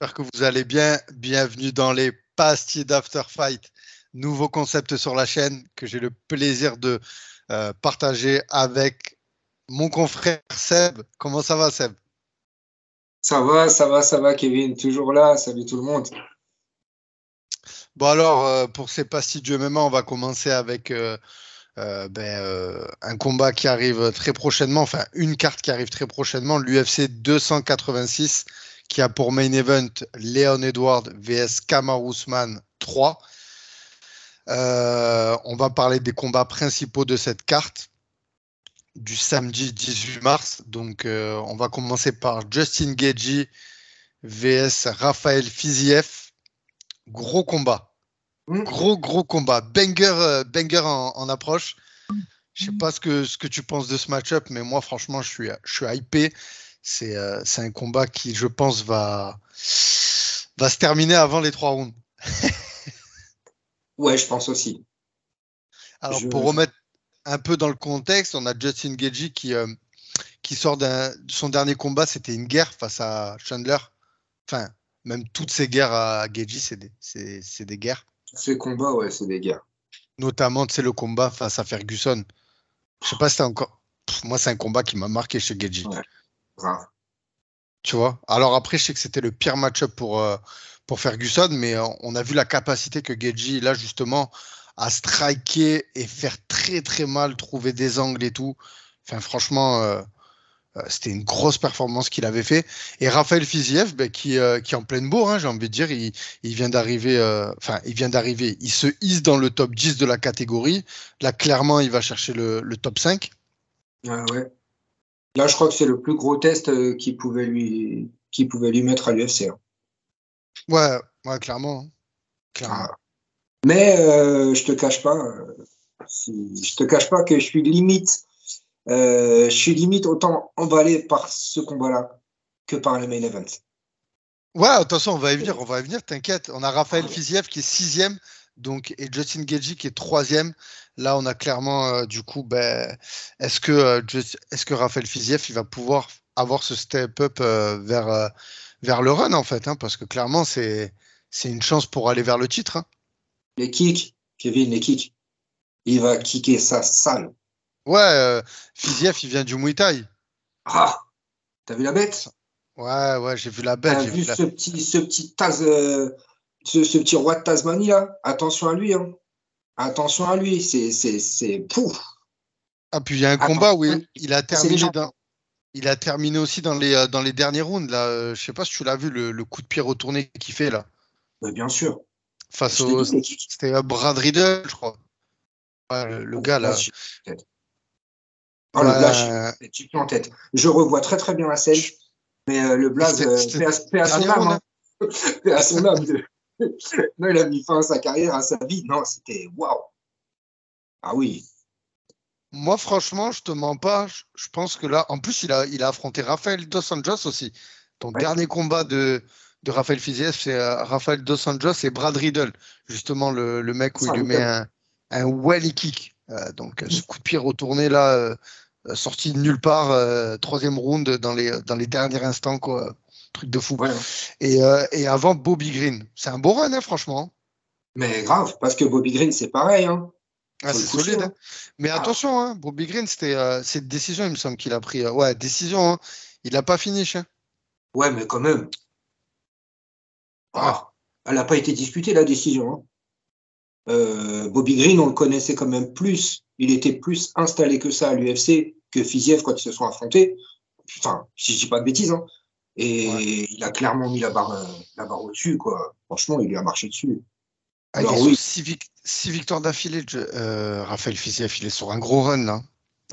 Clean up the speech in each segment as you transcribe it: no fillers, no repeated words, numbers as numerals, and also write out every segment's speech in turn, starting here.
J'espère que vous allez bien. Bienvenue dans les pastilles d'After Fight, nouveau concept sur la chaîne que j'ai le plaisir de partager avec mon confrère Seb. Comment ça va, Seb? Ça va, Kevin. Toujours là. Salut tout le monde. Bon alors, pour ces pastilles du MMA, on va commencer avec un combat qui arrive très prochainement, enfin une carte qui arrive très prochainement, l'UFC 286, qui a pour main event Leon Edwards vs Kamaru Usman 3. On va parler des combats principaux de cette carte du samedi 18 mars. Donc, on va commencer par Justin Gaethje vs Rafael Fiziev. Gros combat. Hmm. Gros combat. Banger en approche. Je sais pas ce que tu penses de ce match-up, mais moi, franchement, je suis hypé. C'est un combat qui, je pense, va se terminer avant les 3 rounds. Ouais, je pense aussi. Alors, pour Je... remettre un peu dans le contexte, on a Justin Gaethje qui sort son dernier combat, c'était une guerre face à Chandler. Enfin, même toutes ces guerres à Gaethje, c'est des guerres. Ces combats, ouais, c'est des gars. Notamment, tu sais, le combat face à Ferguson. Je sais pas si c'était encore. Moi, c'est un combat qui m'a marqué chez Gaethje. Ouais, grave. Tu vois. Alors après, je sais que c'était le pire match-up pour Ferguson, mais on a vu la capacité que Gaethje, là, justement, à striker et faire très, très mal, trouver des angles et tout. Enfin, franchement, c'était une grosse performance qu'il avait fait. Et Raphaël Fiziev, ben, qui est en pleine bourre, hein, j'ai envie de dire, il vient d'arriver. Enfin, il vient d'arriver. Il se hisse dans le top 10 de la catégorie. Là, clairement, il va chercher le top 5. Ah ouais. Là, je crois que c'est le plus gros test qu'il pouvait lui mettre à l'UFC, hein. Ouais, ouais, clairement, hein. Clairement. Ah. Mais je te cache pas que je suis limite autant emballé par ce combat-là que par le main event. Ouais, attention, on va y venir, t'inquiète. On a Raphaël Fiziev qui est sixième, donc, et Justin Gaethje qui est troisième. Là, on a clairement, du coup, ben, est-ce que Raphaël Fiziev, il va pouvoir avoir ce step-up vers le run, en fait, hein, parce que clairement, c'est une chance pour aller vers le titre, hein. Les kicks, Kevin, les kicks. Il va kicker ça sale. Ouais, Fiziev, il vient du Muay Thai. Ah, t'as vu la bête? Ouais, ouais, j'ai vu la bête, T'as j'ai vu vu la. ce petit roi de Tasmanie là? Attention à lui, hein. Attention à lui. C'est pouf. Ah, puis il y a un combat où Attention, il a c'est les terminé gens. il a terminé aussi dans les derniers rounds. Là, je sais pas si tu l'as vu, le coup de pied retourné qu'il fait là. Mais bien sûr. Face Je t'ai au. dit les kicks. C'était Brad Riddle, je crois. Ouais, le gars Là, là. oh, le blast, Ouais. j'ai plus en tête. Je revois très très bien la scène, mais le blaze, C'était paix à son dernier âme, round, hein. hein. Paix à son âme. Non, il a mis fin à sa carrière, à sa vie. Non, c'était waouh. Ah oui. Moi, franchement, je te mens pas. Je pense que là, en plus, il a affronté Rafael Dos Anjos aussi. Ton Ouais. dernier combat de Rafael Fiziev, c'est Rafael Dos Anjos et Brad Riddle. Justement, le mec où il Ça, lui met un welly kick. Donc, ce coup de pied retourné là, sorti de nulle part, troisième round dans les derniers instants, quoi. Truc de fou. ouais. Et avant, Bobby Green. C'est un beau run, hein, franchement. Mais grave, parce que Bobby Green, c'est pareil, hein. Ah, Faut le c'est coucher, solide, hein. hein. Mais Ah, attention, hein, Bobby Green, c'est une décision, il me semble qu'il a pris. Ouais, décision, hein. Il n'a pas fini, hein. ouais, mais quand même. Ouais. Ah, elle n'a pas été disputée, la décision, hein. Bobby Green, on le connaissait quand même plus. Il était plus installé que ça à l'UFC que Fiziev quand ils se sont affrontés. Enfin, si je dis pas de bêtises, hein. Ouais. Et il a clairement mis la barre au-dessus, quoi. Franchement, il lui a marché dessus. Ah, il est Alors sur oui, six victoires d'affilée, Raphaël Fiziev. Il est sur un gros run, là.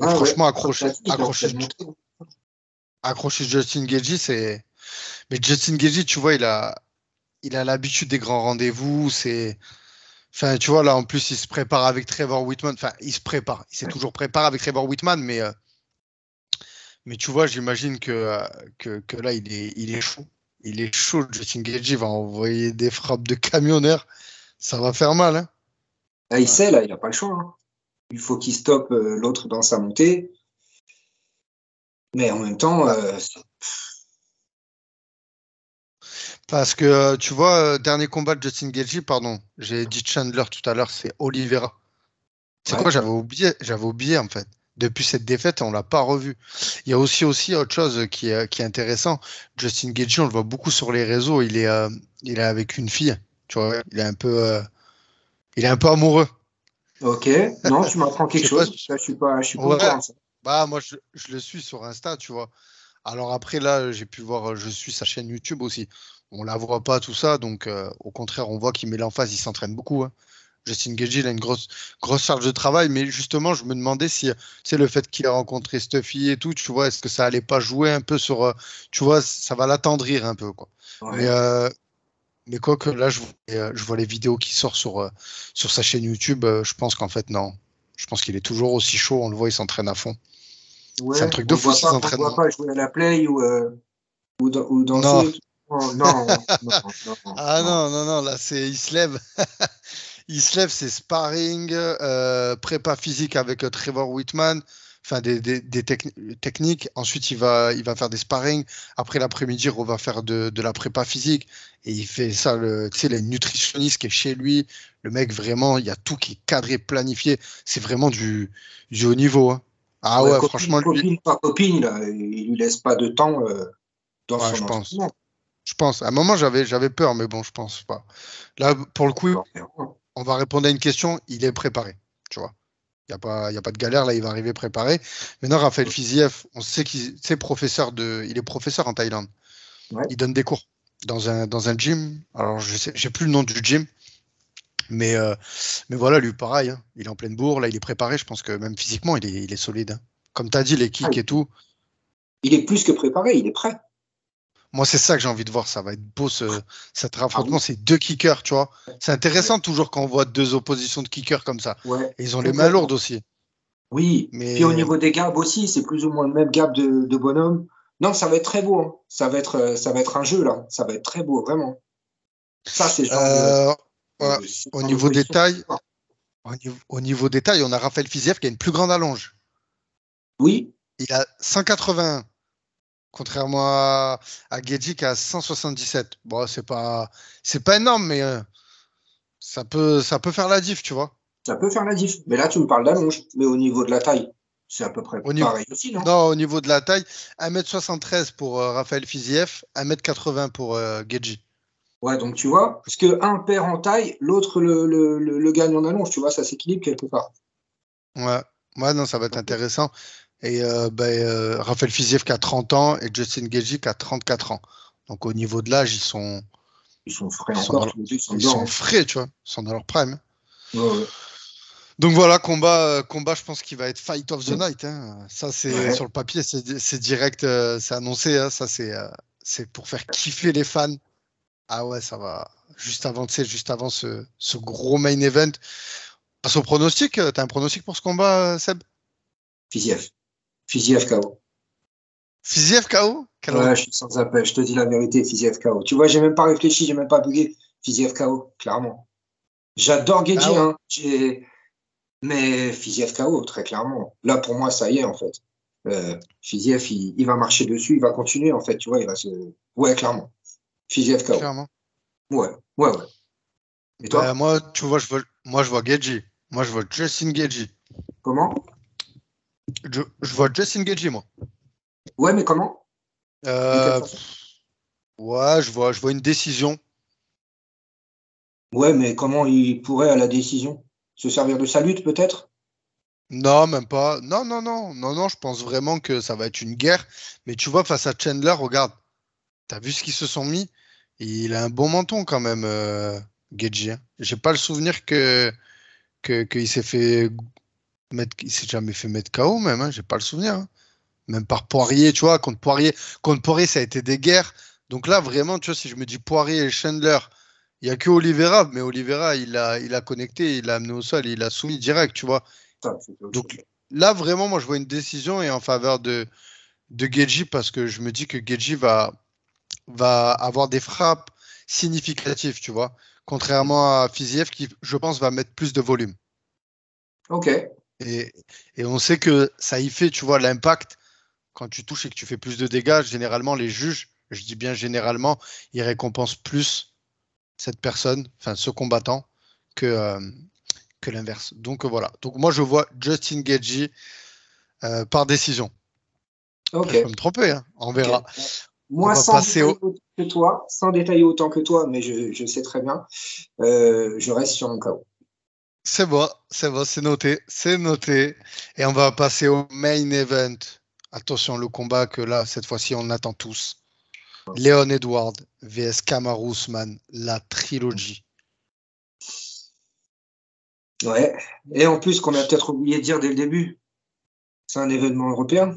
Et ah ouais, franchement, comme tu as dit, il est en pleine montée. accrocher Justin Gaethje, c'est. Mais Justin Gaethje, tu vois, il a l'habitude des grands rendez-vous. Enfin, tu vois, là, en plus, il se prépare avec Trevor Whitman. Enfin, il se prépare. Il s'est toujours préparé avec Trevor Whitman, mais tu vois, j'imagine que là, il est chaud. Il est chaud. Justin Gaethje va envoyer des frappes de camionneur. Ça va faire mal, hein. Là, il Ouais. sait, là, il n'a pas le choix, hein. Il faut qu'il stoppe l'autre dans sa montée. Mais en même temps, Bah, Parce que, tu vois, dernier combat de Justin Gaethje, pardon, j'ai dit Chandler tout à l'heure, c'est Oliveira. C'est quoi, Ouais. j'avais oublié en fait. Depuis cette défaite, on l'a pas revu. Il y a aussi autre chose qui est intéressant. Justin Gaethje, on le voit beaucoup sur les réseaux. Il est avec une fille. Tu vois, il est un peu amoureux. Ok. Non, tu m'apprends Je quelque sais pas. chose. Ça, je suis pas au Ouais. courant de ça. Bah moi, je le suis sur Insta, tu vois. Alors après là, j'ai pu voir. Je suis sa chaîne YouTube aussi. On la voit pas tout ça, donc au contraire, on voit qu'il met l'emphase. Il s'entraîne beaucoup, hein. Justin Gaethje, il a une grosse charge de travail, mais justement, je me demandais si, c'est le fait qu'il a rencontré Stuffy et tout, tu vois, est-ce que ça allait pas jouer un peu sur, tu vois, ça va l'attendrir un peu, quoi. Mais, Ouais. euh, mais quoi que là, je vois les vidéos qui sortent sur sa chaîne YouTube, je pense qu'en fait, non. Je pense qu'il est toujours aussi chaud, on le voit, il s'entraîne à fond. C'est un Ouais. truc On de le fou, voit ces pas, on le voit entraînements. pas jouer à la play ou Non. danser. Et tout. Oh, non, non, non, Ah non. non, non, non, là, il se lève. Il se lève, c'est sparring, prépa physique avec Trevor Whitman, enfin des techniques. Ensuite, il va faire des sparring. Après l'après-midi, on va faire de la prépa physique. Et il fait ça, tu sais, il a une nutritionniste qui est chez lui. Le mec, vraiment, il y a tout qui est cadré, planifié. C'est vraiment du haut niveau, hein. Ah Ouais, ouais, copine, franchement, lui, copine, pas copine, là, il lui laisse pas de temps dans ouais, son je pense. entraînement. Je pense. À un moment, j'avais peur, mais bon, je pense pas. Là, pour le coup, Alors, frérot, on va répondre à une question. Il est préparé, tu vois. Il y a pas de galère, là, il va arriver préparé. Maintenant, Raphaël Fiziev, on sait il est professeur en Thaïlande. ouais. Il donne des cours dans un gym. Alors, je sais, j'ai plus le nom du gym, mais, euh, mais voilà, lui, pareil, hein. Il est en pleine bourre, là, il est préparé. Je pense que même physiquement, il est solide, hein. Comme tu as dit, les Ah, kicks et tout. il est plus que préparé, il est prêt. Moi, c'est ça que j'ai envie de voir. Ça va être beau, cet Ah affrontement. oui, C'est deux kickers, tu vois. C'est ouais, intéressant toujours quand on voit deux oppositions de kickers comme ça. ouais, Et ils ont les mains lourdes complètement. aussi. Oui, puis au Mais niveau des gaps aussi, c'est plus ou moins le même gap de bonhomme. Non, ça va être très beau, hein. Ça va être un jeu, là. Ça va être très beau, vraiment. Ça, c'est ce genre euh, ouais, ce au genre de niveau des position. tailles, au niveau des tailles, on a Raphaël Fiziev qui a une plus grande allonge. Oui, Il a 181, contrairement à Guedji qui a 177. Bon, c'est pas énorme, mais ça peut faire la diff, tu vois. ça peut faire la diff. Mais là, tu me parles d'allonge. Mais au niveau de la taille, c'est à peu près Au niveau, pareil aussi, non? non, au niveau de la taille, 1m73 pour Raphaël Fiziev, 1m80 pour Guedji. Ouais, donc tu vois, parce que un perd en taille, l'autre le gagne en allonge, tu vois, ça s'équilibre quelque part. Ouais. Ouais, non, ça va être Ok. intéressant. Et Raphaël Fiziev qui a 30 ans et Justin Gaethje qui a 34 ans. Donc au niveau de l'âge, Ils sont frais ils sont dans encore, leur- tous les deux, ils sont ils sont dedans, frais, tu vois. Ils sont dans leur prime. hein. Ouais, Donc voilà, combat, je pense qu'il va être Fight of the Night, hein. Ça, c'est ouais. sur le papier, c'est direct, c'est annoncé, hein. Ça, c'est pour faire kiffer les fans. Ah ouais, ça va. Juste avant, tu sais, juste avant ce gros main event. Passe au pronostic. T'as un pronostic pour ce combat, Seb? Fiziev. Fiziev KO. Fiziev KO? Quelle Ouais, honte. je suis sans appel, je te dis la vérité, Fiziev KO. Tu vois, j'ai même pas réfléchi, j'ai même pas bugué. Fiziev KO, clairement. J'adore Ah Guedji, ouais. hein. Mais Fiziev KO, très clairement. Là, pour moi, ça y est, en fait. Fiziev, il va marcher dessus, il va continuer, en fait, tu vois, il va se. Ouais, clairement. Fiziev KO. Clairement. Ouais, ouais, ouais. Et Ben, toi? moi, tu vois, moi, je vois Gaethje. Moi, je vois Justin Gaethje. Comment? Je vois Justin Gaethje, moi. Ouais, mais comment? De quelle Euh, façon? pff, ouais, je vois une décision. Ouais, mais comment il pourrait, à la décision, se servir de sa lutte, peut-être? Non, même pas. Non, non, non, non, non, je pense vraiment que ça va être une guerre. Mais tu vois, face à Chandler, regarde, t'as vu ce qu'ils se sont mis? Il a un bon menton quand même, Gaethje, hein. J'ai pas le souvenir qu'il s'est fait il s'est jamais fait mettre KO même, hein. J'ai pas le souvenir, hein. Même par Poirier, tu vois, contre Poirier, ça a été des guerres. Donc là, vraiment, tu vois, si je me dis Poirier et Chandler, il n'y a que Oliveira, mais Oliveira, il a connecté, il l'a amené au sol, il a soumis direct, tu vois. Ça, c'est autre chose. Donc là, vraiment, moi, je vois une décision et en faveur de Geji parce que je me dis que Geji va avoir des frappes significatives, tu vois. Contrairement à Fiziev qui, je pense, va mettre plus de volume. Ok, Et, et on sait que ça y fait, tu vois, l'impact. Quand tu touches et que tu fais plus de dégâts, généralement, les juges, je dis bien généralement, il récompense plus cette personne, enfin ce combattant, que l'inverse. Donc voilà. Donc moi je vois Justin Gaethje par décision. Après, je peux Ok. me tromper, hein. On Ok. verra. On Moi, va passer au. sans détailler autant que toi, mais je sais très bien, je reste sur mon KO. C'est bon, c'est noté, c'est noté. Et on va passer au main event. Attention, le combat que là, cette fois-ci, on attend tous. Leon Edwards vs Kamaru Usman, la trilogie. Ouais. Et en plus, qu'on a peut-être oublié de dire dès le début, c'est un événement européen.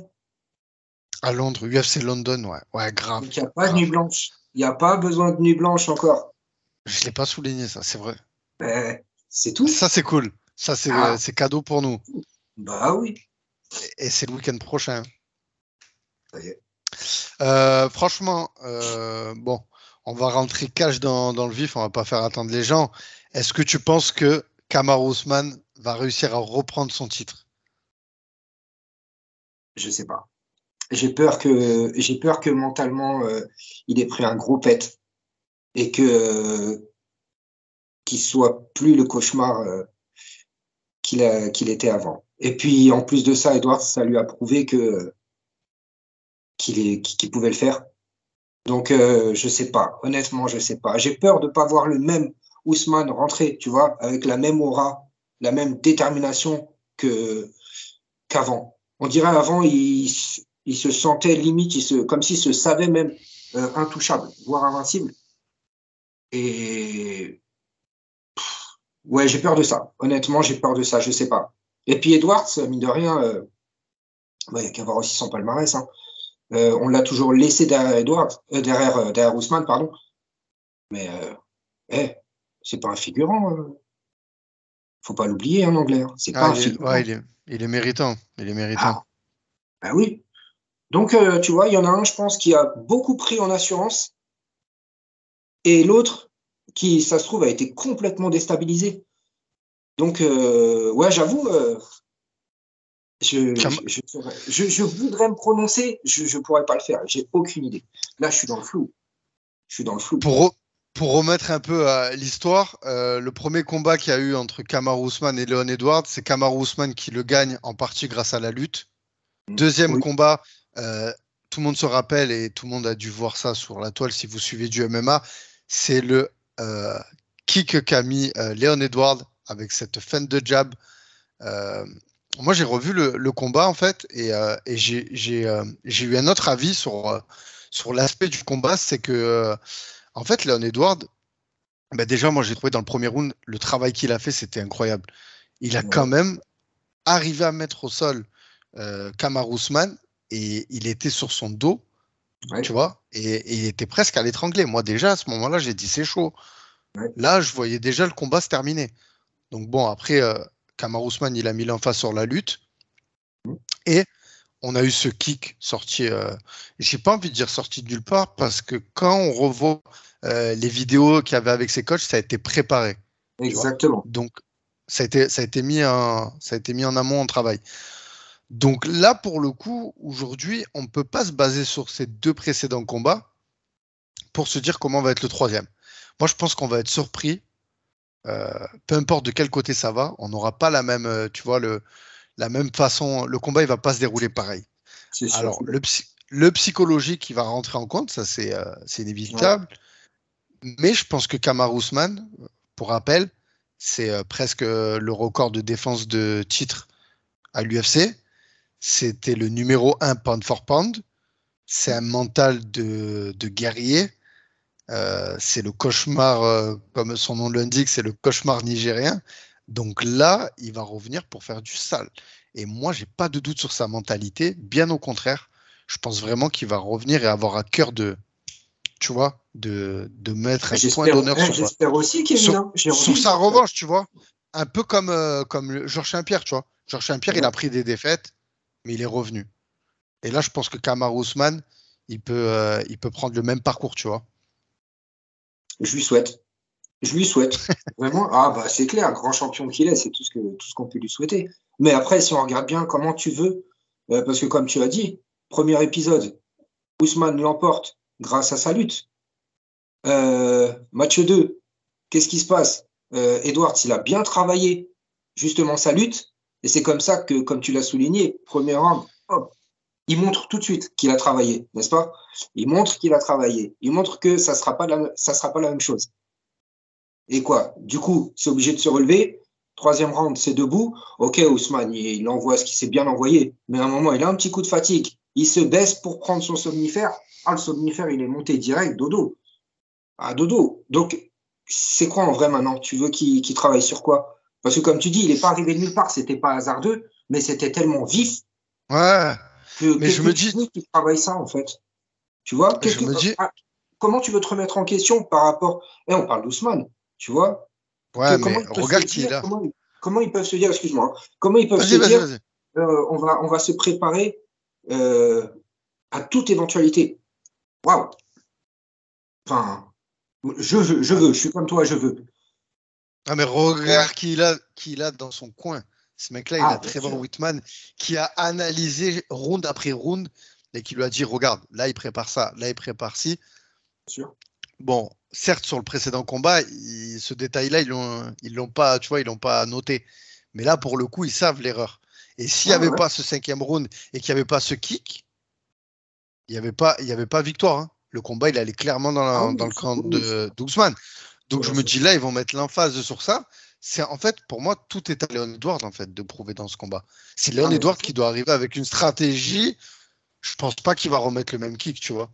À Londres, UFC London, ouais. Ouais, grave, Donc, il n'y a pas de nuit grave. blanche. Il n'y a pas besoin de nuit blanche encore. Je ne l'ai pas souligné, ça, c'est vrai. C'est tout. Ça, c'est cool. Ça, Ah, c'est cadeau pour nous. bah oui. Et c'est le week-end prochain. Ça y est. Franchement, bon, on va rentrer cash dans le vif, on va pas faire attendre les gens. Est-ce que tu penses que Kamaru Usman va réussir à reprendre son titre? Je sais pas. J'ai peur que mentalement, il ait pris un gros pet et qu'il soit plus le cauchemar qu'il était avant. Et puis, en plus de ça, Edwards, ça lui a prouvé qu'il pouvait le faire. Donc, je sais pas. Honnêtement, je sais pas. J'ai peur de pas voir le même Ousmane rentrer, tu vois, avec la même aura, la même détermination qu'avant. On dirait avant, il se sentait limite, comme s'il se savait même intouchable, voire invincible. Et ouais, j'ai peur de ça. Honnêtement, j'ai peur de ça. Je sais pas. Et puis Edwards, mine de rien, il n'y a qu'à voir aussi son palmarès. Hein. On l'a toujours laissé derrière Edwards, derrière Ousmane, pardon. Mais eh, c'est pas un figurant. Faut pas l'oublier en anglais. Hein. C'est pas Ah, un figurant. il est méritant. Il est méritant. Ah, ben oui. Donc, tu vois, il y en a un, je pense, qui a beaucoup pris en assurance et l'autre qui, ça se trouve, a été complètement déstabilisé. Donc, ouais, j'avoue, Kam- je voudrais me prononcer, je pourrais pas le faire. J'ai aucune idée. Là, je suis dans le flou. Je suis dans le flou. Pour, pour remettre un peu à l'histoire, le premier combat qu'il y a eu entre Kamaru Usman et Leon Edwards, c'est Kamaru Usman qui le gagne en partie grâce à la lutte. Deuxième Oui, combat, tout le monde se rappelle et tout le monde a dû voir ça sur la toile si vous suivez du MMA, c'est le euh, kick qu'a mis Leon Edwards avec cette feinte de jab. Euh, Moi, j'ai revu le combat en fait et j'ai eu un autre avis sur l'aspect du combat, c'est que en fait, Leon Edwards, bah, déjà, moi, j'ai trouvé dans le premier round, le travail qu'il a fait, c'était incroyable. Il a quand ouais, même arrivé à mettre au sol Kamaru Usman et il était sur son dos, tu ouais, vois, et il était presque à l'étrangler. Moi, déjà, à ce moment-là, j'ai dit, c'est chaud. ouais. Là, je voyais déjà le combat se terminer. Donc, bon, après, Kamaru Usman, il a mis l'emphase sur la lutte et on a eu ce kick sorti. J'ai pas envie de dire sorti de nulle part parce que quand on revoit les vidéos qu'il y avait avec ses coachs, ça a été préparé, tu vois. Exactement. Donc, ça a été mis en amont en travail. Donc là, pour le coup, aujourd'hui, on ne peut pas se baser sur ces deux précédents combats pour se dire comment va être le troisième. Moi, je pense qu'on va être surpris, peu importe de quel côté ça va, on n'aura pas la même, tu vois, la même façon. Le combat, il va pas se dérouler pareil. C'est sûr. Alors, le psychologique qui va rentrer en compte, ça c'est Ouais, inévitable. Mais je pense que Kamaru Usman, pour rappel, c'est presque le record de défense de titre à l'UFC. C'était le numéro un pound for pound. C'est un mental de guerrier. C'est le cauchemar, comme son nom l'indique, c'est le cauchemar nigérien. Donc là, il va revenir pour faire du sale. Et moi, j'ai pas de doute sur sa mentalité. Bien au contraire, je pense vraiment qu'il va revenir et avoir à cœur de, tu vois, de mettre un point d'honneur j'espère aussi, Kevin. sur, Hein. J'ai envie sur de sa voir ça. revanche, tu vois. Un peu comme, Georges Saint-Pierre, tu vois. Georges Saint-Pierre, il a Ouais. pris des défaites, mais il est revenu. Et là, je pense que Kamaru Usman, il peut prendre le même parcours, tu vois. Je lui souhaite. Je lui souhaite. Vraiment. Ah, bah, c'est clair, grand champion qu'il est, c'est tout ce qu'on peut lui souhaiter. Mais après, si on regarde bien comment tu veux, parce que comme tu as dit, premier épisode, Ousmane l'emporte, grâce à sa lutte. Match 2, qu'est-ce qui se passe? Edwards, il a bien travaillé justement sa lutte, et c'est comme ça que, comme tu l'as souligné, premier round, hop, il montre tout de suite qu'il a travaillé, n'est-ce pas? Il montre qu'il a travaillé. Il montre que ça sera pas la même chose. Et quoi? Du coup, c'est obligé de se relever. Troisième round, c'est debout. Ok, Ousmane, il envoie ce qu'il s'est bien envoyé. Mais à un moment, il a un petit coup de fatigue. Il se baisse pour prendre son somnifère. Ah, le somnifère, il est monté direct, dodo. Ah, dodo. Donc, c'est quoi en vrai maintenant? Tu veux qu'il travaille sur quoi? Parce que comme tu dis, il n'est pas arrivé de nulle part. C'était pas hasardeux, mais c'était tellement vif Ouais, que mais qu'est-ce je que me tu dis, veux qu'il travaille ça, en fait? Tu vois? je me dis, Comment tu veux te remettre en question par rapport. Et on parle d'Ousmane, tu vois? ouais, Comment mais ils peuvent se regarde qui est dire, là. comment ils peuvent se dire, excuse-moi, hein, comment ils peuvent se Vas-y, vas-y, dire, vas-y. on va se préparer à toute éventualité. Waouh. Enfin, je suis comme toi, je veux. Ah, mais regarde qui il a dans son coin. Ce mec-là, il Ah, a bien Trevor sûr, Whitman qui a analysé round après round et qui lui a dit, regarde, là, il prépare ça, là, il prépare ci. bien sûr. Bon, certes, sur le précédent combat, ce détail-là, ils l'ont pas, tu vois, ils l'ont pas noté. Mais là, pour le coup, ils savent l'erreur. Et s'il n'y Ouais, avait ouais. pas ce cinquième round et qu'il n'y avait pas ce kick, il y avait pas victoire, hein. Le combat, il allait clairement Ah dans oui, le camp oui, de d'Ousmane. Donc je me c'est dis là, ils vont mettre l'emphase sur ça. C'est en fait, pour moi, tout est à Léon Edwards en fait de prouver dans ce combat. C'est ah, Léon mais bien Edwards sûr. qui doit arriver avec une stratégie. Je pense pas qu'il va remettre le même kick, tu vois.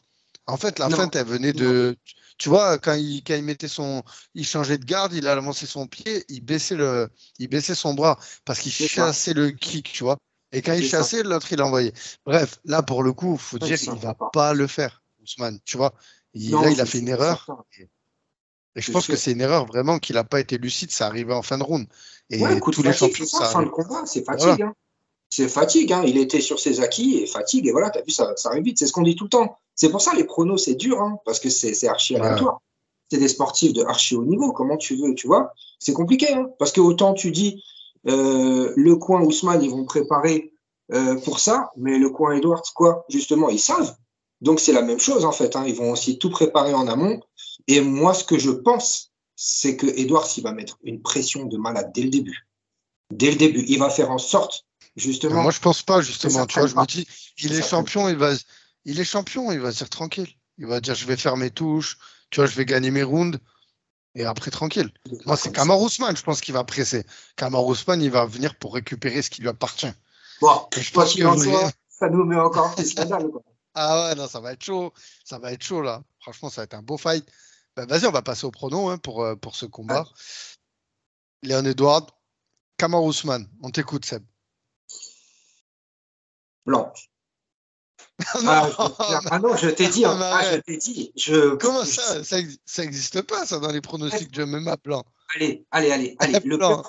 En fait, la Non, feinte, elle venait non, de, tu vois, quand il mettait il changeait de garde, il avançait son pied, il baissait son bras parce qu'il c'est ça, chassait le kick, tu vois. Et quand il c'est ça. chassait, l'autre il envoyait. Bref, là pour le coup, faut Ouais, dire, ça il va va pas. pas le faire, Ousmane, tu vois. Là, Non, il a c'est fait une sûr et erreur. certain. Et je C'est pense que sûr. c'est une erreur vraiment qu'il n'a pas été lucide, ça arrivait en fin de round. Ouais, Et coup de tous les fatigue, champions, c'est ça, ça fin de arrive. combat, c'est Voilà. fatigue, hein. C'est fatigue, hein. Il était sur ses acquis et fatigue, et voilà, t'as vu, ça arrive vite. C'est ce qu'on dit tout le temps. C'est pour ça les pronos, c'est dur, hein, parce que c'est archi Ouais. aléatoire. C'est des sportifs de archi haut niveau, comment tu veux, tu vois? C'est compliqué, hein, parce que autant tu dis le coin Ousmane, ils vont préparer pour ça, mais le coin Edwards, quoi, justement, ils savent. Donc c'est la même chose, en fait, hein. Ils vont aussi tout préparer en amont. Et moi, ce que je pense, c'est que Edwards, il va mettre une pression de malade dès le début. Dès le début, il va faire en sorte, Mais moi, justement, je pense pas, que ça justement. Tu vois, prenne je me pas. dis, Que il est ça prenne pas. champion, il va se dire tranquille. Il va dire, je vais faire mes touches, tu vois, je vais gagner mes rounds, et après, tranquille. Il est pas Moi, c'est comme ça. Kamaru Usman, je pense qu'il va presser. Kamaru Usman, il va venir pour récupérer ce qui lui appartient. Bon, Et je quoi pense que qu'il en soit, ça nous met encore plus la dalle, quoi. Ah ouais, non, ça va être chaud. Ça va être chaud, là. Franchement, ça va être un beau fight. Bah, vas-y, on va passer au prono hein, pour ce combat. Allez, Léon Edouard, Kamaru Usman. On t'écoute, Seb. blanc. Ah non, Ah, je vais te faire- ah non, je t'ai dit, non, hein. mais Ah, je arrête. t'ai dit. Comment ça? Ça existe pas, ça, dans les pronostics de MMA blanc. Allez. Blanc.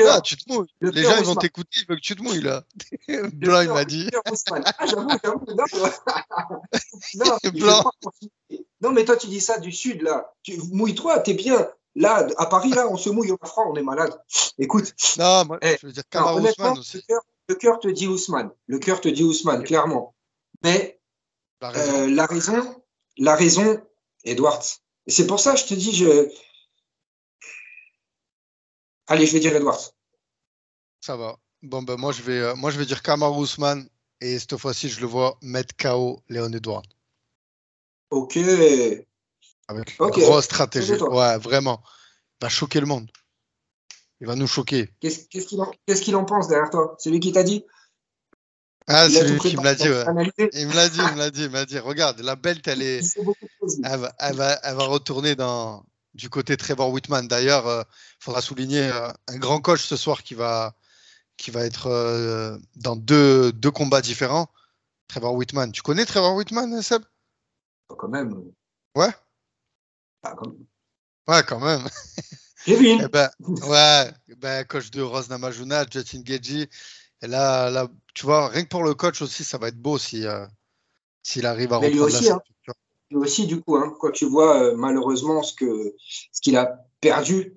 Ah, tu te mouilles. Le Les cœur gens, ils vont Ousmane. t'écouter, ils veulent que tu te mouilles, là. Le Blanc, il cœur, m'a le dit. cœur Ousmane. Ah, j'avoue, non, non, je vais Blanc. pas continuer. Non, mais toi, tu dis ça du sud, là. Mouille-toi, t'es bien. Là, à Paris, là, on se mouille au franc, on est malade. Écoute, Non, moi, eh, je veux dire non, Kamaru Usman honnêtement, aussi. le cœur te dit Ousmane. Le cœur te dit Ousmane, clairement. Mais T'as raison. la raison, Edwards. Et c'est pour ça que je te dis, allez, je vais dire Edwards. Ça va. Bon, ben, moi, je vais dire Kamaru Usman. Et cette fois-ci, je le vois mettre KO Léon Edouard. Ok, Avec une ok, grosse sûr de stratégie. toi. Ouais, vraiment. Il va choquer le monde. Il va nous choquer. Qu'est-ce qu'il en pense derrière toi? C'est lui qui t'a dit? Ah, Il a c'est tout lui qui me préparé, l'a il a dit, tout ouais. analysé. Il me l'a dit, il me l'a dit, il m'a dit. Regarde, la belt, Il sait beaucoup de choses, lui. elle va retourner du côté Trevor Whitman. D'ailleurs, il faudra souligner un grand coach ce soir qui va être dans deux combats différents. Trevor Whitman. Tu connais Trevor Whitman, Seb? Quand même. Ouais? Quand même. Ouais, quand même. Eh Kevin. ben, ouais, ben, coach de Rose Namajunas, Justin Gaethje. Et là, tu vois, rien que pour le coach aussi, ça va être beau s'il arrive à Mais lui reprendre la aussi, hein. ceinture. Tu vois. Lui aussi, du coup, hein, quand tu vois malheureusement ce qu'il a perdu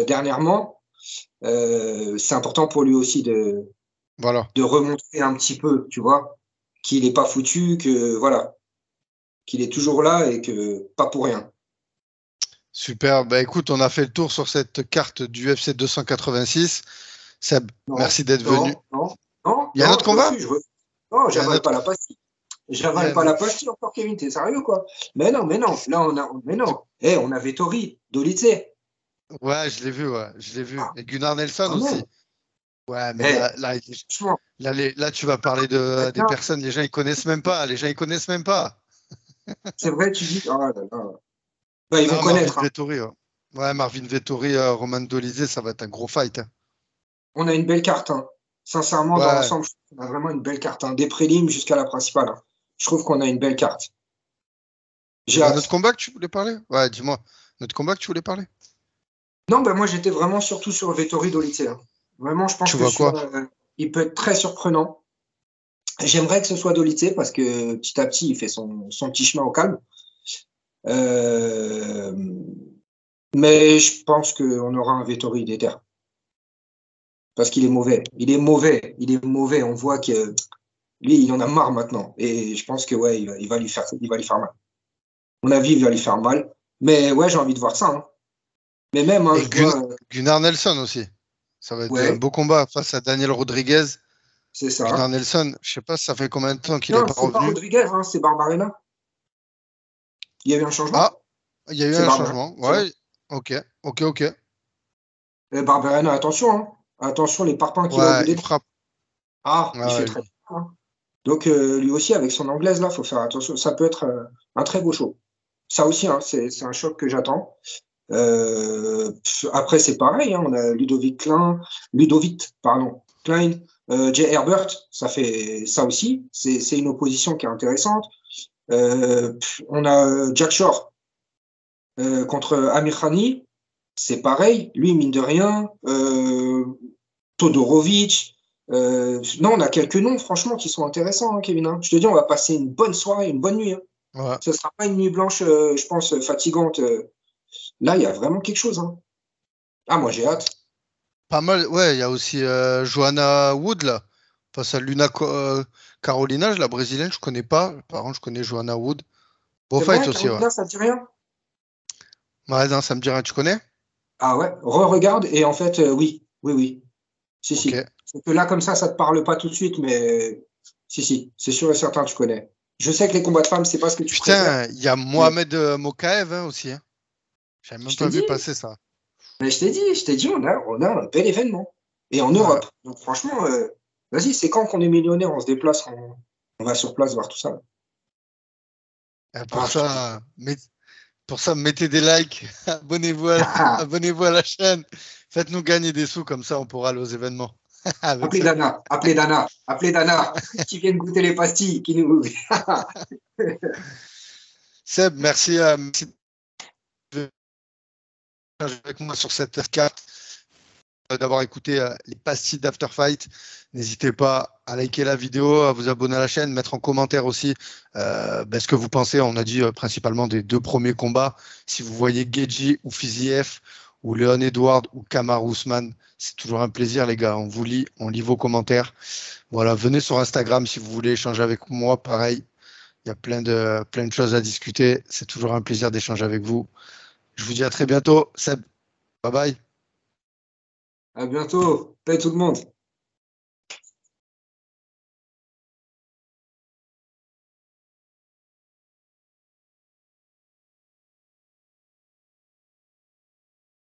dernièrement, c'est important pour lui aussi Voilà. de remontrer un petit peu, tu vois, qu'il n'est pas foutu, que voilà. qu'il est toujours là et que pas pour rien. Super. Bah, écoute, on a fait le tour sur cette carte du UFC 286. Seb, Non, merci d'être venu. non, non, non, Il y a un non, autre je combat? refuse. Non, Il y a un j'avale autre. pas la pastille. Il y a J'avale un pas la autre. pastille encore, Kevin, t'es sérieux, quoi? Mais non, là, mais Tu- non. On a Vettori, Dolice. Ouais, je l'ai vu, ouais. Je l'ai vu. Ah, Et Gunnar Nelson quand même. aussi. Ouais, mais Eh, franchement, là, tu vas parler des maintenant, personnes, les gens, ils connaissent même pas. Les gens, ils connaissent même pas. c'est vrai, tu dis, ah là là. Bah, ils vont Non, Marvin connaître, hein. Vettori, ouais. Ouais, Marvin Vettori, Roman Dolidze, ça va être un gros fight, hein. On a une belle carte, hein. Sincèrement, dans Ouais. l'ensemble, je trouve qu'on a vraiment une belle carte, hein. Des prélims jusqu'à la principale, hein. Je trouve qu'on a une belle carte. Il y J'ai avait un autre hâte. combat que tu voulais parler? Ouais, dis-moi. Notre combat que tu voulais parler? Non, bah, moi, j'étais vraiment surtout sur Vettori Dolice, hein. Vraiment, je pense Tu que vois quoi? celui-là, il peut être très surprenant. J'aimerais que ce soit Dolice parce que petit à petit, il fait son petit chemin au calme. Euh, mais je pense qu'on aura un Vettori déter. Parce qu'il est mauvais. Il est mauvais. Il est mauvais. On voit que lui, il en a marre maintenant. Et je pense que ouais, il va lui faire mal. À mon avis, il va lui faire mal. Mais ouais, j'ai envie de voir ça, hein. Mais même, hein, Et je vois, Gunnar Nelson aussi. Ça va être un ouais, beau combat face à Daniel Rodriguez. c'est Gunnar ça. Nelson, je sais pas, ça fait combien de temps qu'il n'est Non, pas c'est pas revenu. Rodriguez, hein, c'est Barbarena. Il y a eu un changement? Ah, il y a eu C'est un Barbarena. changement. Ouais, ok, ok, ok. Barbarena, attention, hein. Attention, les parpaings qu'il a au bout Ouais, des il dents. frappe. Ah, il fait Ouais, très lui. bien, hein. Donc, lui aussi, avec son anglaise, là, faut faire attention. Ça peut être un très beau show. Ça aussi, hein, c'est un choc que j'attends. Après, c'est pareil, hein, on a Ludovic, pardon, Klein, Jay Herbert, ça fait ça aussi. C'est une opposition qui est intéressante. On a Jack Shore contre Amir Khani, c'est pareil. Lui, mine de rien, Todorovic. Non, on a quelques noms, franchement, qui sont intéressants, hein, Kevin, hein. Je te dis, on va passer une bonne soirée, une bonne nuit, hein. Ouais. Ce ne sera pas une nuit blanche, je pense, fatigante. Là, il y a vraiment quelque chose, hein. Ah, moi, j'ai hâte. Pas mal. Ouais, il y a aussi Joanna Wood, là. Face à Luna Carolina, la brésilienne, je connais pas. Par contre, je connais Joanna Wood. Beau C'est fight vrai, aussi, ouais. Carolina, ça ne dit rien? Ouais, non, ça me dit rien, tu connais? Ah ouais, re-regarde, et en fait, oui, oui, oui. Si, Ok. si. C'est que là, comme ça te parle pas tout de suite, mais si, si, c'est sûr et certain, tu connais. Je sais que les combats de femmes, c'est pas ce que tu préfères, Putain, il y a mais Mohamed Mokaev hein, aussi, hein. J'avais même je t'ai pas dit, vu passer ça. je t'ai dit, on a un bel événement. Et en Ouais. Europe. Donc franchement, vas-y, c'est quand qu'on est millionnaire, on se déplace, on va sur place voir tout ça. Et Ah, je te dis. pour ça, mettez des likes, abonnez-vous à la chaîne, faites-nous gagner des sous, comme ça on pourra aller aux événements avec Appelez ça. Dana, appelez Dana, appelez Dana, qui viennent goûter les pastilles, qui nous. Seb, merci avec moi sur cette carte, d'avoir écouté les pastilles d'After Fight. N'hésitez pas à liker la vidéo, à vous abonner à la chaîne, mettre en commentaire aussi ce que vous pensez. On a dit principalement des deux premiers combats. Si vous voyez Geji ou Fiziev ou Leon Edward ou Kamaru Usman, c'est toujours un plaisir, les gars. On lit vos commentaires. Voilà, venez sur Instagram si vous voulez échanger avec moi. Pareil, il y a plein de choses à discuter. C'est toujours un plaisir d'échanger avec vous. Je vous dis à très bientôt. Seb, bye bye. À bientôt. Paix tout le monde.